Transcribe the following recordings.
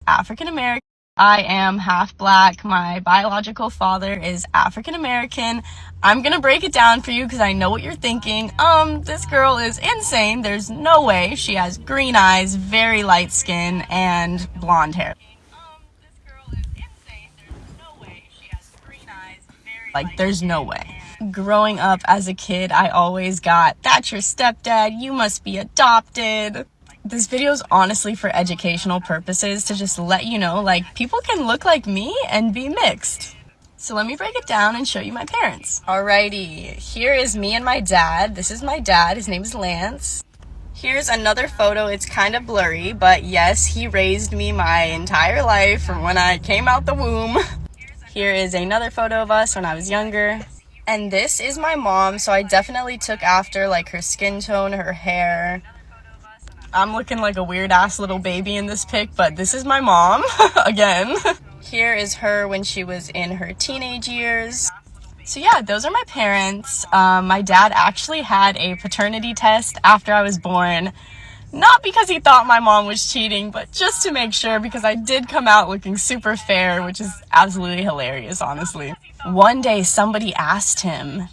African American. I am half black. My biological father is African American. I'm gonna break it down for you because I know what you're thinking. This girl is insane. There's no way. She has green eyes, very light skin, and blonde hair. Like, there's no way. Growing up as a kid, I always got, "That's your stepdad, you must be adopted." This video is honestly for educational purposes to just let you know, like, people can look like me and be mixed. So let me break it down and show you my parents. Alrighty, here is me and my dad. This is my dad, his name is Lance. Here's another photo. It's kind of blurry, but yes, he raised me my entire life from when I came out the womb. Here is another photo of us when I was younger. And this is my mom, so I definitely took after, like, her skin tone, her hair. I'm looking like a weird ass little baby in this pic, but this is my mom, again. Here is her when she was in her teenage years. So yeah, those are my parents. My dad actually had a paternity test after I was born. Not because he thought my mom was cheating, but just to make sure, because I did come out looking super fair, which is absolutely hilarious, honestly. One day somebody asked him,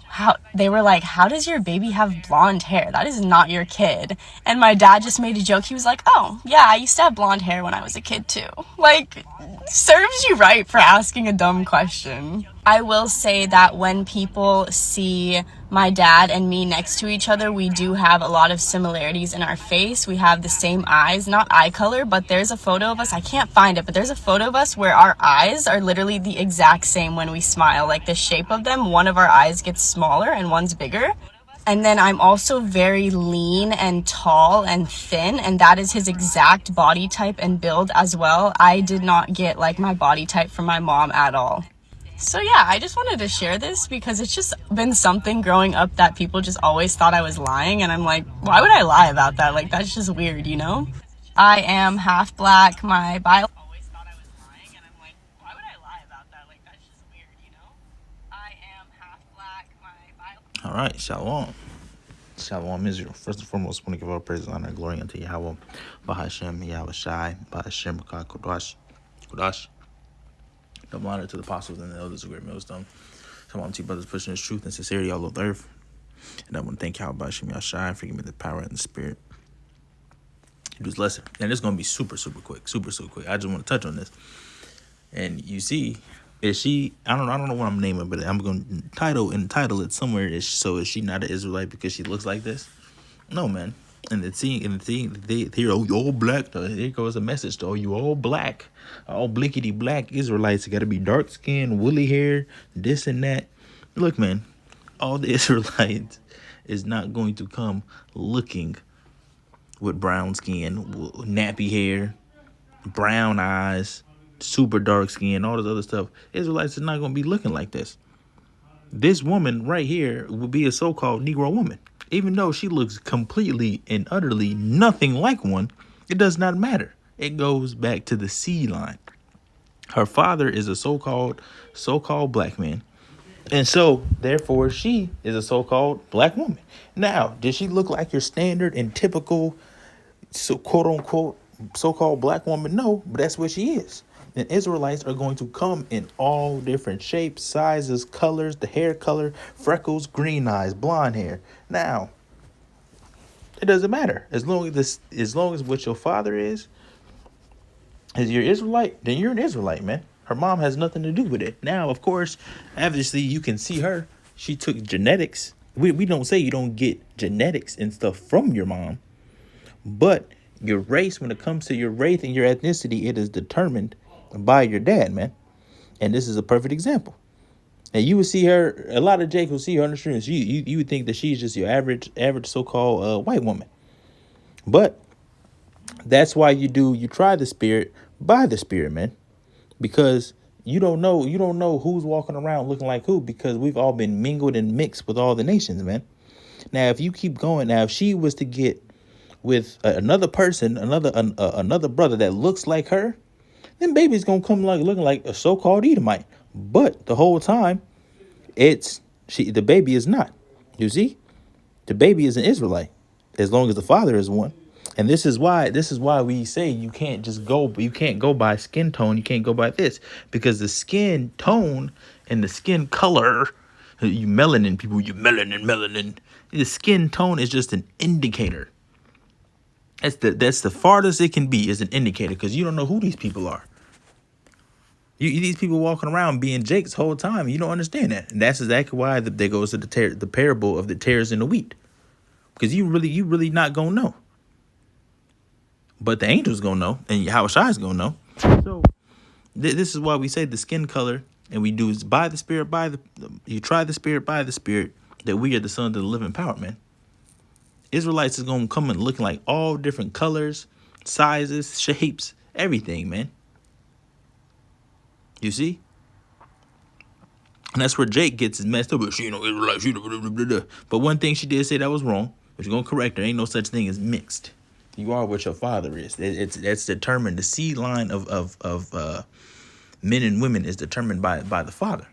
they were like, "How does your baby have blonde hair? That is not your kid." And my dad just made a joke. He was like, "Oh, yeah, I used to have blonde hair when I was a kid too." Like, serves you right for asking a dumb question. I will say that when people see my dad and me next to each other, we do have a lot of similarities in our face. We have the same eyes, not eye color, but there's a photo of us, I can't find it, but there's a photo of us where our eyes are literally the exact same when we smile. Like, the shape of them, one of our eyes gets smaller and one's bigger. And then I'm also very lean and tall and thin, and that is his exact body type and build as well. I did not get, like, my body type from my mom at all. So yeah, I just wanted to share this because it's just been something growing up that people just always thought I was lying, and I'm like, why would I lie about that? Like, that's just weird, you know? I am half black. My bio always thought I was lying, and I'm like, why would I lie about that? Like, that's just weird, you know? I am half black. My bio. All right, shalom. Shalom, Israel. First and foremost, I want to give all praise, honor, and glory unto Yahweh, Bahashem, Yahweh Shai, Bahashem, Kodash. Double honor to the apostles and the elders of great millstone. Shalom to you brothers pushing this truth and sincerity all over the earth. And I want to thank Yahweh Bahashem, Yahweh Shai for giving me the power and the spirit to do this lesson. And it's going to be super quick. I just want to touch on this. And you see, is she, I don't know what I'm naming, but I'm going to title it somewhere. Is she not an Israelite because she looks like this? No, man. And the thing, here, oh, you all black. Here goes a message to all you all black, all blickety black Israelites. You got to be dark skin, woolly hair, this and that. Look, man, all the Israelites is not going to come looking with brown skin, nappy hair, brown eyes, super dark skin, all this other stuff. Israelites is not going to be looking like this. This woman right here would be a so-called Negro woman. Even though she looks completely and utterly nothing like one, it does not matter. It goes back to the seed line. Her father is a so-called black man. And so, therefore, she is a so-called black woman. Now, does she look like your standard and typical, quote-unquote, so-called black woman? No, but that's what she is. And Israelites are going to come in all different shapes, sizes, colors, the hair color, freckles, green eyes, blonde hair. Now, it doesn't matter. As long as what your father is you're Israelite, then you're an Israelite, man. Her mom has nothing to do with it. Now, of course, obviously you can see her. She took genetics. We don't say you don't get genetics and stuff from your mom, but your race, when it comes to your race and your ethnicity, it is determined by your dad, man. And this is a perfect example. And you would see her, a lot of Jake will see her on the streets. You would think that she's just your average so-called white woman. But that's why you try the spirit by the spirit, man. Because you don't know who's walking around looking like who, because we've all been mingled and mixed with all the nations, man. Now, if you keep going, if she was to get with another person, another brother that looks like her, then baby's gonna come looking like a so-called Edomite. But the whole time, the baby is not. You see, the baby is an Israelite, as long as the father is one. And this is why we say you can't go by skin tone. You can't go by this, because the skin tone and the skin color, you melanin people, you melanin. The skin tone is just an indicator. That's the farthest it can be, is an indicator, because you don't know who these people are. These people walking around being Jake's whole time. You don't understand that, and that's exactly why there goes to the parable of the tares and the wheat, because you really not gonna know. But the angel's gonna know, and Yahushua is gonna know. So this is why we say the skin color, and we do is by the Spirit, you try the Spirit by the Spirit, that we are the sons of the living power, man. Israelites is gonna come in looking like all different colors, sizes, shapes, everything, man. You see? And that's where Jake gets his messed up. She, Israelites, but one thing she did say that was wrong, but you're gonna correct her. Ain't no such thing as mixed. You are what your father is. That's determined. The seed line of men and women is determined by the father,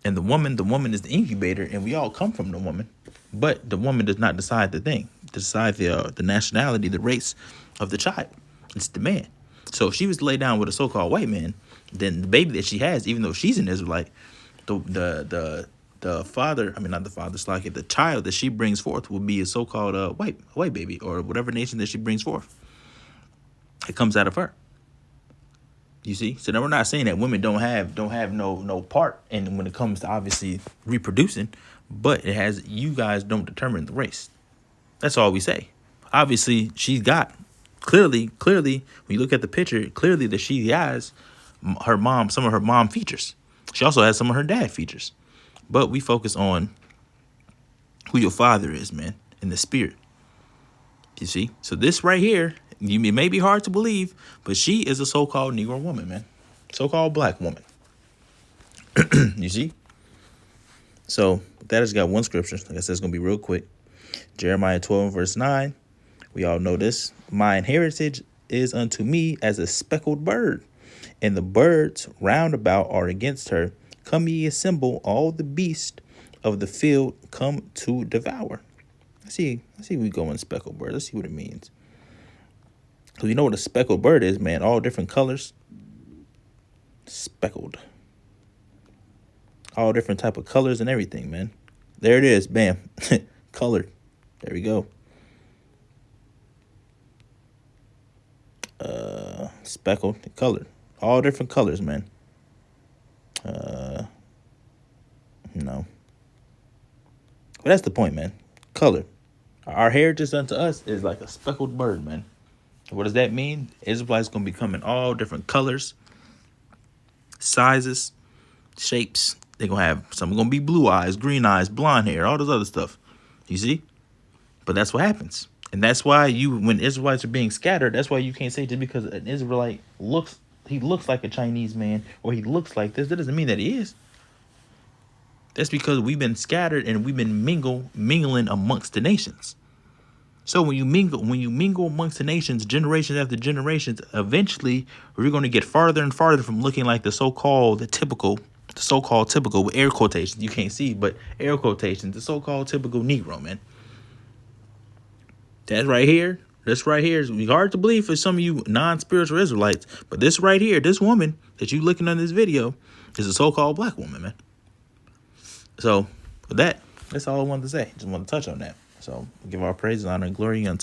and the woman is the incubator, and we all come from the woman. But the woman does not decide the thing. Decide the nationality, the race of the child. It's the man. So if she was to lay down with a so-called white man, then the baby that she has, even though she's an Israelite, the father, I mean not the father, it's like the child that she brings forth will be a so-called white baby, or whatever nation that she brings forth. It comes out of her. You see? So now we're not saying that women don't have no part in when it comes to obviously reproducing, but it has, you guys don't determine the race. That's all we say. Obviously, she's got clearly when you look at the picture, clearly that she has some of her mom features. She also has some of her dad features. But we focus on who your father is, man, in the spirit. You see? So this right here, it may be hard to believe, but she is a so-called Negro woman, man. So-called black woman. You see? So that has got one scripture. Like I said, it's going to be real quick. Jeremiah 12, verse 9. We all know this. Mine heritage is unto me as a speckled bird, and the birds round about are against her. Come ye assemble, all the beasts of the field come to devour. Let's see we go in speckled bird. Let's see what it means. So you know what a speckled bird is, man. All different colors. Speckled. All different type of colors and everything, man. There it is. Bam. Colored. There we go. Speckled, colored. All different colors, man. No. But that's the point, man. Color. Our heritage unto us is like a speckled bird, man. What does that mean? Israelites going to be coming all different colors, sizes, shapes. They're going to have some going to be blue eyes, green eyes, blonde hair, all this other stuff. You see? But that's what happens. And that's why when Israelites are being scattered, that's why you can't say just because an Israelite looks like a Chinese man, or he looks like this, that doesn't mean that he is. That's because we've been scattered and we've been mingling amongst the nations. So when you mingle amongst the nations, generations after generations, eventually we're going to get farther and farther from looking like the so-called typical with air quotations. You can't see, but air quotations, the so-called typical Negro, man. This right here is hard to believe for some of you non-spiritual Israelites, but this right here, this woman that you looking on this video is a so-called black woman, man. So with that's all I wanted to say. Just want to touch on that. So give our praise, honor, and glory unto